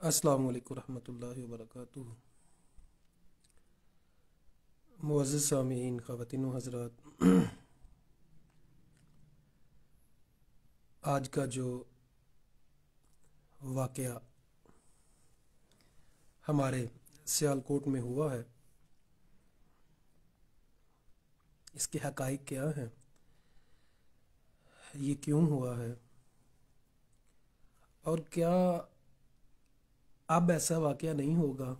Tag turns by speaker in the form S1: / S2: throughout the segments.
S1: السلام علیکم ورحمۃ اللہ وبرکاتہ۔ معزز سامعین، خواتین و حضرات، آج کا جو واقعہ ہمارے سیالکوٹ میں ہوا ہے، اس کے حقائق کیا ہیں، یہ کیوں ہوا ہے، اور کیا اب ایسا واقعہ نہیں ہوگا،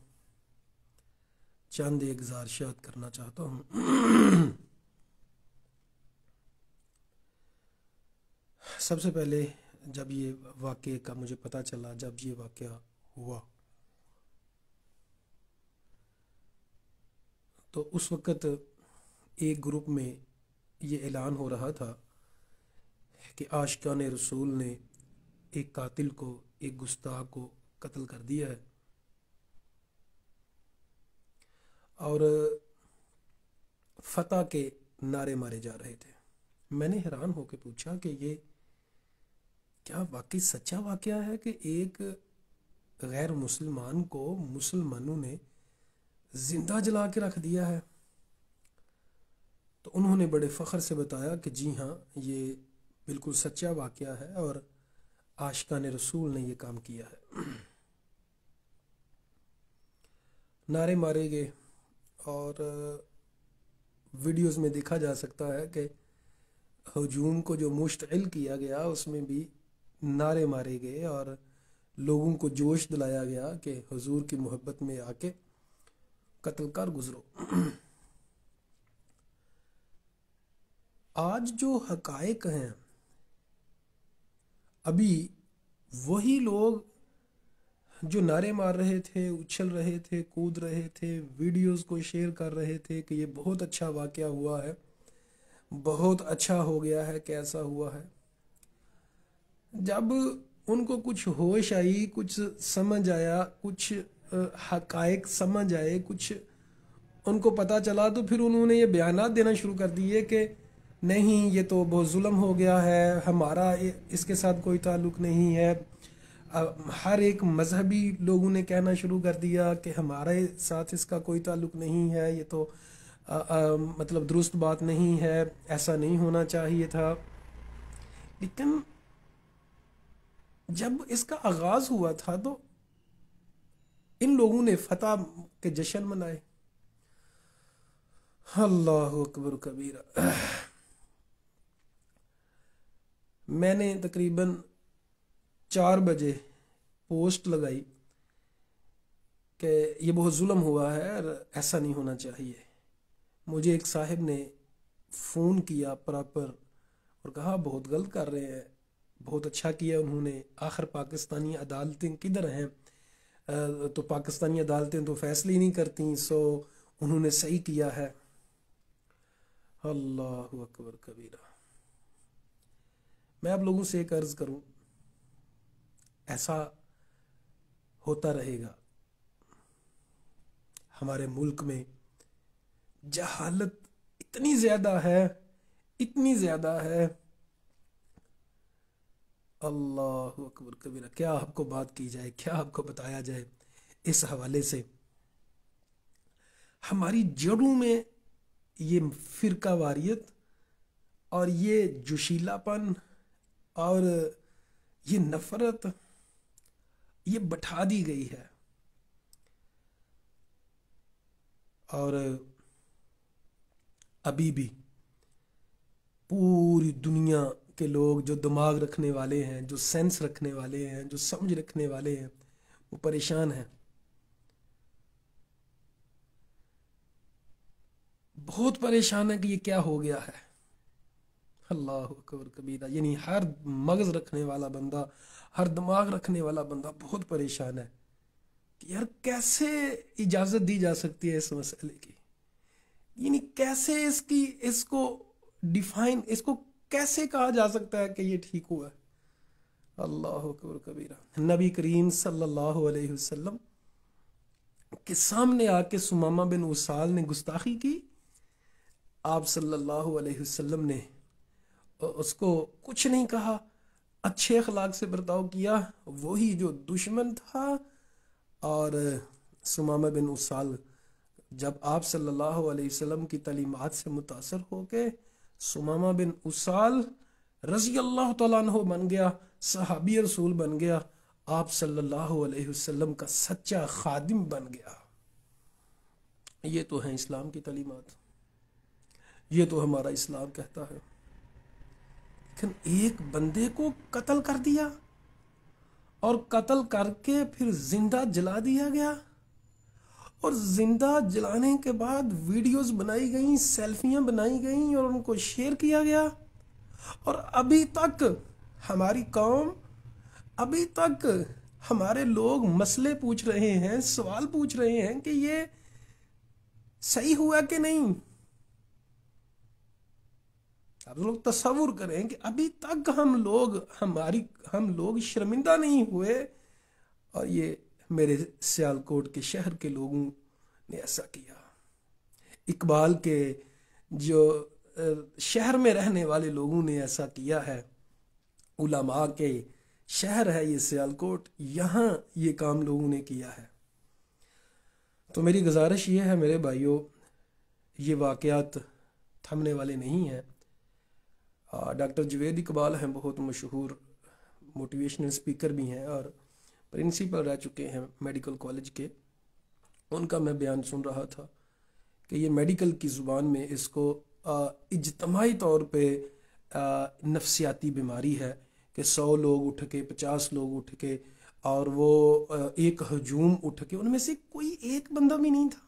S1: چند ایک گزارشات کرنا چاہتا ہوں۔ سب سے پہلے جب یہ واقعے کا مجھے پتہ چلا، جب یہ واقعہ ہوا تو اس وقت ایک گروپ میں یہ اعلان ہو رہا تھا کہ عاشقان رسول نے ایک قاتل کو، ایک گستاخ کو قتل کر دیا ہے، اور فتح کے نعرے مارے جا رہے تھے۔ میں نے حیران ہو کے پوچھا کہ یہ کیا واقعی سچا واقعہ ہے کہ ایک غیر مسلمان کو مسلمانوں نے زندہ جلا کے رکھ دیا ہے؟ تو انہوں نے بڑے فخر سے بتایا کہ جی ہاں، یہ بالکل سچا واقعہ ہے اور عاشقان رسول نے یہ کام کیا ہے۔ نعرے مارے گئے اور ویڈیوز میں دیکھا جا سکتا ہے کہ ہجوم کو جو مشتعل کیا گیا اس میں بھی نعرے مارے گئے اور لوگوں کو جوش دلایا گیا کہ حضور کی محبت میں آ کے قتل کر گزرو۔ آج جو حقائق ہیں، ابھی وہی لوگ جو نعرے مار رہے تھے، اچھل رہے تھے، کود رہے تھے، ویڈیوز کو شیئر کر رہے تھے کہ یہ بہت اچھا واقعہ ہوا ہے، بہت اچھا ہو گیا ہے، کیسا ہوا ہے، جب ان کو کچھ ہوش آئی، کچھ سمجھ آیا، کچھ حقائق سمجھ آئے، کچھ ان کو پتہ چلا، تو پھر انہوں نے یہ بیانات دینا شروع کر دیے کہ نہیں، یہ تو بہت ظلم ہو گیا ہے، ہمارا اس کے ساتھ کوئی تعلق نہیں ہے۔ ہر ایک مذہبی لوگوں نے کہنا شروع کر دیا کہ ہمارے ساتھ اس کا کوئی تعلق نہیں ہے، یہ تو مطلب درست بات نہیں ہے، ایسا نہیں ہونا چاہیے تھا۔ لیکن جب اس کا آغاز ہوا تھا تو ان لوگوں نے فتح کے جشن منائے۔ اللہ اکبر کبیرہ۔ میں نے تقریباً 4 بجے پوسٹ لگائی کہ یہ بہت ظلم ہوا ہے اور ایسا نہیں ہونا چاہیے۔ مجھے ایک صاحب نے فون کیا پراپر اور کہا بہت غلط کر رہے ہیں، بہت اچھا کیا انہوں نے، آخر پاکستانی عدالتیں کدھر ہیں؟ تو پاکستانی عدالتیں تو فیصلے ہی نہیں کرتی، سو انہوں نے صحیح کیا ہے۔ اللہ اکبر کبیرہ۔ میں آپ لوگوں سے ایک عرض کروں، ایسا ہوتا رہے گا۔ ہمارے ملک میں جہالت اتنی زیادہ ہے، اتنی زیادہ ہے، اللہ اکبر کبیرہ۔ کیا آپ کو بات کی جائے، کیا آپ کو بتایا جائے اس حوالے سے؟ ہماری جڑوں میں یہ فرقہ واریت اور یہ جوشیلا پن اور یہ نفرت یہ بٹھا دی گئی ہے، اور ابھی بھی پوری دنیا کے لوگ جو دماغ رکھنے والے ہیں، جو سینس رکھنے والے ہیں، جو سمجھ رکھنے والے ہیں، وہ پریشان ہیں، بہت پریشان ہے کہ یہ کیا ہو گیا ہے۔ اللہ اکبر کبیرہ۔ یعنی ہر مغز رکھنے والا بندہ، ہر دماغ رکھنے والا بندہ بہت پریشان ہے کہ یار کیسے اجازت دی جا سکتی ہے اس مسئلے کی، یعنی کیسے اس کو ڈیفائن، اس کو کیسے کہا جا سکتا ہے کہ یہ ٹھیک ہوا ہے۔ اللہ اکبر کبیرہ۔ نبی کریم صلی اللہ علیہ وسلم کے سامنے آ کے سمامہ بن اسال نے گستاخی کی، آپ صلی اللہ علیہ وسلم نے اس کو کچھ نہیں کہا، اچھے اخلاق سے برتاؤ کیا۔ وہی جو دشمن تھا اور سمامہ بن اسال جب آپ صلی اللہ علیہ وسلم کی تعلیمات سے متاثر ہو کے سمامہ بن اسال رضی اللہ تعالیٰ عنہ بن گیا، صحابی رسول بن گیا، آپ صلی اللہ علیہ وسلم کا سچا خادم بن گیا۔ یہ تو ہیں اسلام کی تعلیمات، یہ تو ہمارا اسلام کہتا ہے۔ لیکن ایک بندے کو قتل کر دیا، اور قتل کر کے پھر زندہ جلا دیا گیا، اور زندہ جلانے کے بعد ویڈیوز بنائی گئیں، سیلفیاں بنائی گئیں اور ان کو شیئر کیا گیا، اور ابھی تک ہماری قوم، ابھی تک ہمارے لوگ مسئلے پوچھ رہے ہیں، سوال پوچھ رہے ہیں کہ یہ صحیح ہوا کہ نہیں۔ آپ لوگ تصور کریں کہ ابھی تک ہم لوگ شرمندہ نہیں ہوئے، اور یہ میرے سیالکوٹ کے شہر کے لوگوں نے ایسا کیا، اقبال کے جو شہر میں رہنے والے لوگوں نے ایسا کیا ہے، علماء کے شہر ہے یہ سیالکوٹ، یہاں یہ کام لوگوں نے کیا ہے۔ تو میری گزارش یہ ہے میرے بھائیوں، یہ واقعات تھمنے والے نہیں ہیں۔ ڈاکٹر جوید اقبال ہیں، بہت مشہور موٹیویشنل اسپیکر بھی ہیں اور پرنسپل رہ چکے ہیں میڈیکل کالج کے۔ ان کا میں بیان سن رہا تھا کہ یہ میڈیکل کی زبان میں اس کو اجتماعی طور پہ نفسیاتی بیماری ہے کہ 100 لوگ اٹھ کے، 50 لوگ اٹھ کے، اور وہ ایک ہجوم اٹھ کے، ان میں سے کوئی ایک بندہ بھی نہیں تھا،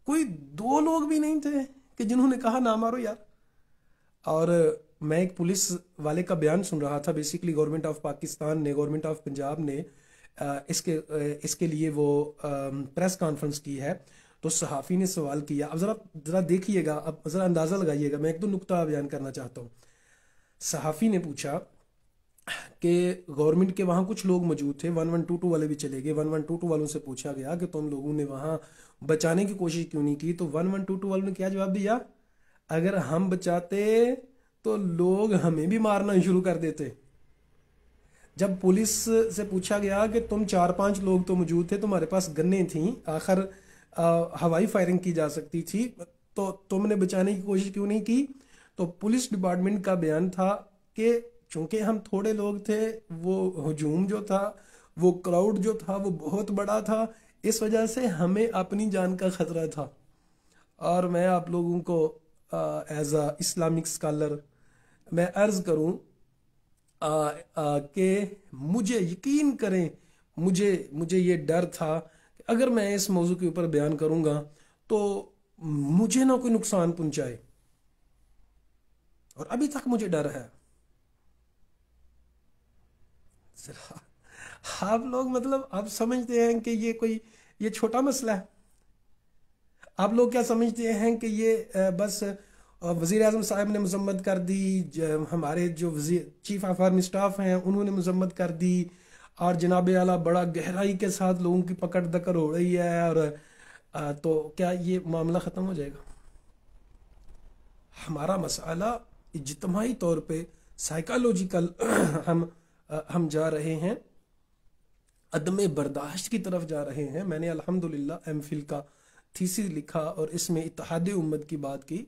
S1: کوئی 2 لوگ بھی نہیں تھے کہ جنہوں نے کہا نہ مارو یار۔ اور میں ایک پولیس والے کا بیان سن رہا تھا، بیسیکلی گورنمنٹ آف پاکستان نے، گورنمنٹ آف پنجاب نے اس کے لیے وہ پریس کانفرنس کی ہے، تو صحافی نے سوال کیا۔ اب ذرا دیکھیے گا، اب ذرا اندازہ لگائیے گا، میں ایک دو نقطہ بیان کرنا چاہتا ہوں۔ صحافی نے پوچھا کہ گورنمنٹ کے وہاں کچھ لوگ موجود تھے، 1122 والے بھی چلے گئے، 1122 والوں سے پوچھا گیا کہ تم لوگوں نے وہاں بچانے کی کوشش کیوں نہیں کی؟ تو 1122 والوں نے کیا جواب دیا؟ اگر ہم بچاتے تو لوگ ہمیں بھی مارنا شروع کر دیتے۔ جب پولیس سے پوچھا گیا کہ تم 4-5 لوگ تو موجود تھے، تمہارے پاس گنیں تھیں، آخر ہوائی فائرنگ کی جا سکتی تھی، تو تم نے بچانے کی کوشش کیوں نہیں کی؟ تو پولیس ڈپارٹمنٹ کا بیان تھا کہ چونکہ ہم تھوڑے لوگ تھے، وہ ہجوم جو تھا، وہ کراؤڈ جو تھا وہ بہت بڑا تھا، اس وجہ سے ہمیں اپنی جان کا خطرہ تھا۔ اور میں آپ لوگوں کو ایز اے اسلامک اسکالر میں عرض کروں کہ مجھے یقین کریں، مجھے یہ ڈر تھا کہ اگر میں اس موضوع کے اوپر بیان کروں گا تو مجھے نہ کوئی نقصان پہنچائے، اور ابھی تک مجھے ڈر ہے۔ آپ لوگ مطلب آپ سمجھتے ہیں کہ یہ چھوٹا مسئلہ ہے؟ آپ لوگ کیا سمجھتے ہیں کہ یہ بس وزیر اعظم صاحب نے مذمت کر دی، ہمارے جو چیف آف آرمی اسٹاف ہیں انہوں نے مذمت کر دی، اور جناب اعلیٰ بڑا گہرائی کے ساتھ لوگوں کی پکڑ دکڑ ہو رہی ہے، اور تو کیا یہ معاملہ ختم ہو جائے گا؟ ہمارا مسئلہ اجتماعی طور پہ سائیکالوجیکل ہم جا رہے ہیں، عدم برداشت کی طرف جا رہے ہیں۔ میں نے الحمدللہ ایم فل کا تھیسس لکھا اور اس میں اتحاد امت کی بات کی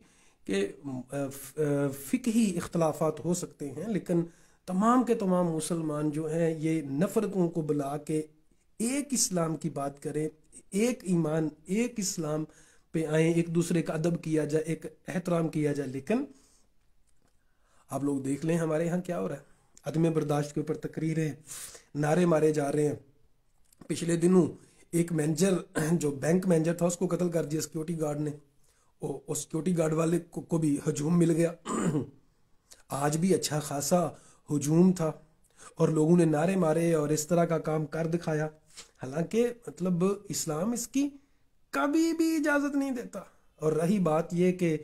S1: کہ فقہی اختلافات ہو سکتے ہیں، لیکن تمام کے تمام مسلمان جو ہیں یہ نفرتوں کو بلا کے ایک اسلام کی بات کریں، ایک ایمان، ایک اسلام پہ آئیں، ایک دوسرے کا ادب کیا جائے، ایک احترام کیا جائے۔ لیکن آپ لوگ دیکھ لیں ہمارے یہاں کیا ہو رہا ہے، عدم برداشت کے اوپر تقریریں، نعرے مارے جا رہے ہیں۔ پچھلے دنوں ایک مینیجر جو بینک مینیجر تھا اس کو قتل کر دیا سیکیورٹی گارڈ نے، اور سیکیورٹی گارڈ والے کو بھی ہجوم مل گیا۔ آج بھی اچھا خاصا ہجوم تھا اور لوگوں نے نعرے مارے اور اس طرح کا کام کر دکھایا، حالانکہ مطلب اسلام اس کی کبھی بھی اجازت نہیں دیتا۔ اور رہی بات یہ کہ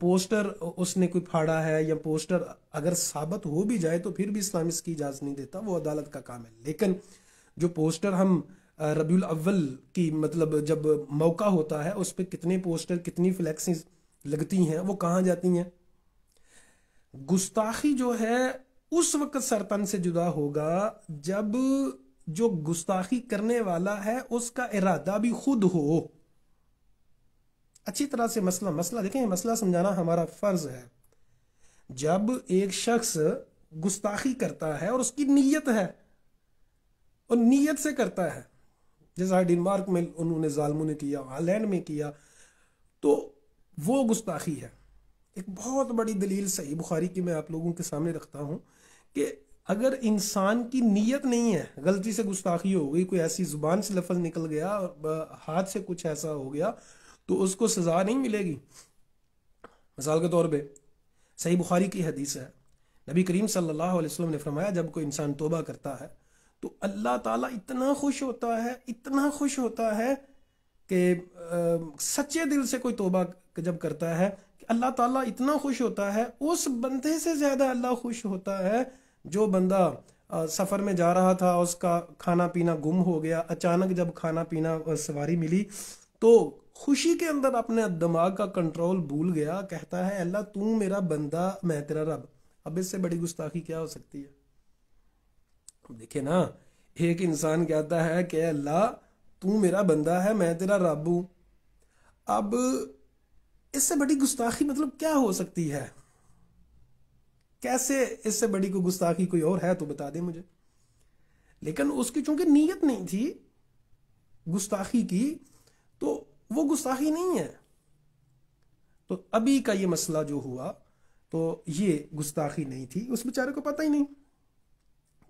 S1: پوسٹر اس نے کوئی پھاڑا ہے یا پوسٹر اگر ثابت ہو بھی جائے تو پھر بھی اسلام اس کی اجازت نہیں دیتا، وہ عدالت کا کام ہے۔ لیکن جو پوسٹر ہم ربیع الاول کی مطلب جب موقع ہوتا ہے اس پہ کتنے پوسٹر، کتنی فلیکسز لگتی ہیں، وہ کہاں جاتی ہیں؟ گستاخی جو ہے اس وقت سرطان سے جدا ہوگا جب جو گستاخی کرنے والا ہے اس کا ارادہ بھی خود ہو. اچھی طرح سے مسئلہ دیکھیں، مسئلہ سمجھانا ہمارا فرض ہے. جب ایک شخص گستاخی کرتا ہے اور اس کی نیت ہے اور نیت سے کرتا ہے، جیسا ڈنمارک میں انہوں نے ظالموں نے کیا، ہالینڈ میں کیا، تو وہ گستاخی ہے. ایک بہت بڑی دلیل صحیح بخاری کی میں آپ لوگوں کے سامنے رکھتا ہوں کہ اگر انسان کی نیت نہیں ہے، غلطی سے گستاخی ہو گئی، کوئی ایسی زبان سے لفظ نکل گیا اور ہاتھ سے کچھ ایسا ہو گیا، تو اس کو سزا نہیں ملے گی. مثال کے طور پہ صحیح بخاری کی حدیث ہے، نبی کریم صلی اللہ علیہ وسلم نے فرمایا جب کوئی انسان توبہ کرتا ہے تو اللہ تعالیٰ اتنا خوش ہوتا ہے کہ سچے دل سے کوئی توبہ جب کرتا ہے کہ اللہ تعالیٰ اتنا خوش ہوتا ہے، اس بندے سے زیادہ اللہ خوش ہوتا ہے جو بندہ سفر میں جا رہا تھا، اس کا کھانا پینا گم ہو گیا، اچانک جب کھانا پینا سواری ملی تو خوشی کے اندر اپنے دماغ کا کنٹرول بھول گیا، کہتا ہے اللہ تو میرا بندہ میں تیرا رب. اب اس سے بڑی گستاخی کیا ہو سکتی ہے؟ دیکھیں نا، ایک انسان کہتا ہے کہ اللہ تو میرا بندہ ہے میں تیرا رب ہوں. اب اس سے بڑی گستاخی مطلب کیا ہو سکتی ہے؟ کیسے اس سے بڑی کوئی گستاخی کوئی اور ہے تو بتا دیں مجھے. لیکن اس کی چونکہ نیت نہیں تھی گستاخی کی تو وہ گستاخی نہیں ہے. تو ابھی کا یہ مسئلہ جو ہوا تو یہ گستاخی نہیں تھی، اس بیچارے کو پتہ ہی نہیں.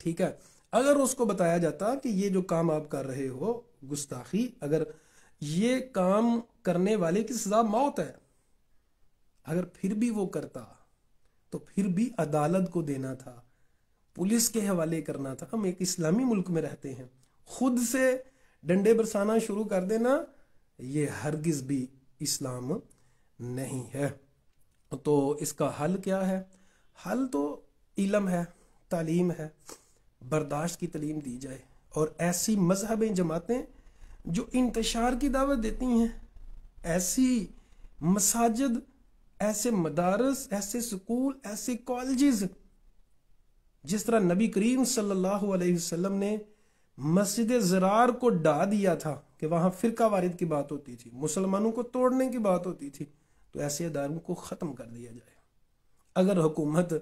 S1: ٹھیک ہے، اگر اس کو بتایا جاتا کہ یہ جو کام آپ کر رہے ہو گستاخی، اگر یہ کام کرنے والے کی سزا موت ہے، اگر پھر بھی وہ کرتا تو پھر بھی عدالت کو دینا تھا، پولیس کے حوالے کرنا تھا. ہم ایک اسلامی ملک میں رہتے ہیں، خود سے ڈنڈے برسانا شروع کر دینا یہ ہرگز بھی اسلام نہیں ہے. تو اس کا حل کیا ہے؟ حل تو علم ہے، تعلیم ہے، برداشت کی تعلیم دی جائے، اور ایسی مذہبیں جماعتیں جو انتشار کی دعوت دیتی ہیں، ایسی مساجد، ایسے مدارس، ایسے سکول، ایسے کالجز، جس طرح نبی کریم صلی اللہ علیہ وسلم نے مسجد زرار کو ڈھا دیا تھا کہ وہاں فرقہ وارد کی بات ہوتی تھی، مسلمانوں کو توڑنے کی بات ہوتی تھی، تو ایسے اداروں کو ختم کر دیا جائے. اگر حکومت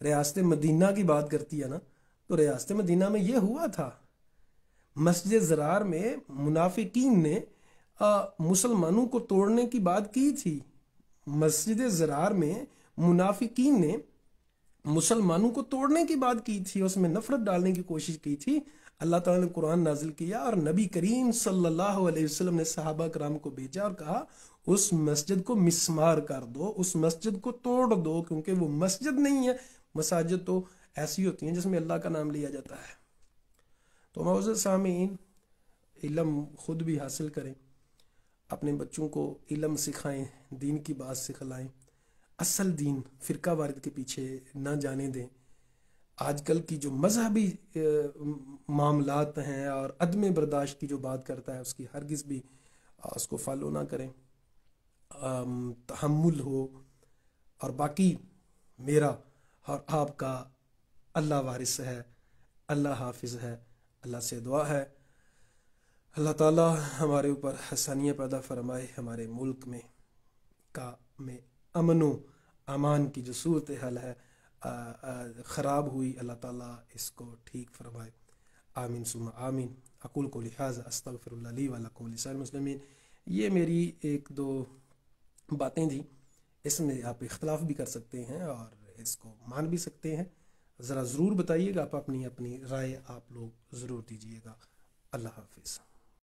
S1: ریاست مدینہ کی بات کرتی ہے نا، تو ریاست مدینہ میں یہ ہوا تھا، مسجد زرار میں منافقین نے مسلمانوں کو توڑنے کی بات کی تھی. مسجد زرار میں منافقین نے مسلمانوں کو توڑنے کی بات کی تھی، اس میں نفرت ڈالنے کی کوشش کی تھی. اللہ تعالیٰ نے قرآن نازل کیا اور نبی کریم صلی اللہ علیہ وسلم نے صحابہ کرام کو بھیجا اور کہا اس مسجد کو مسمار کر دو، اس مسجد کو توڑ دو، کیونکہ وہ مسجد نہیں ہے. مساجد تو ایسی ہوتی ہیں جس میں اللہ کا نام لیا جاتا ہے. تو معزز سامعین، علم خود بھی حاصل کریں، اپنے بچوں کو علم سکھائیں، دین کی بات سکھلائیں، اصل دین فرقہ وارد کے پیچھے نہ جانے دیں. آج کل کی جو مذہبی معاملات ہیں اور عدم برداشت کی جو بات کرتا ہے، اس کی ہرگز بھی اس کو فالو نہ کریں. تحمل ہو. اور باقی میرا اور آپ کا اللہ وارث ہے، اللہ حافظ ہے. اللہ سے دعا ہے اللہ تعالیٰ ہمارے اوپر حسانیہ پیدا فرمائے، ہمارے ملک میں امن و امان کی جو صورت حال ہے خراب ہوئی، اللہ تعالیٰ اس کو ٹھیک فرمائے. آمین ثم آمین. اقول قولی ھذا استغفر اللہ لی ولکم ولسائر المسلمین. یہ میری ایک دو باتیں تھیں، اس میں آپ اختلاف بھی کر سکتے ہیں اور اس کو مان بھی سکتے ہیں. ذرا ضرور بتائیے گا، آپ اپنی رائے آپ لوگ ضرور دیجیے گا. اللہ حافظ.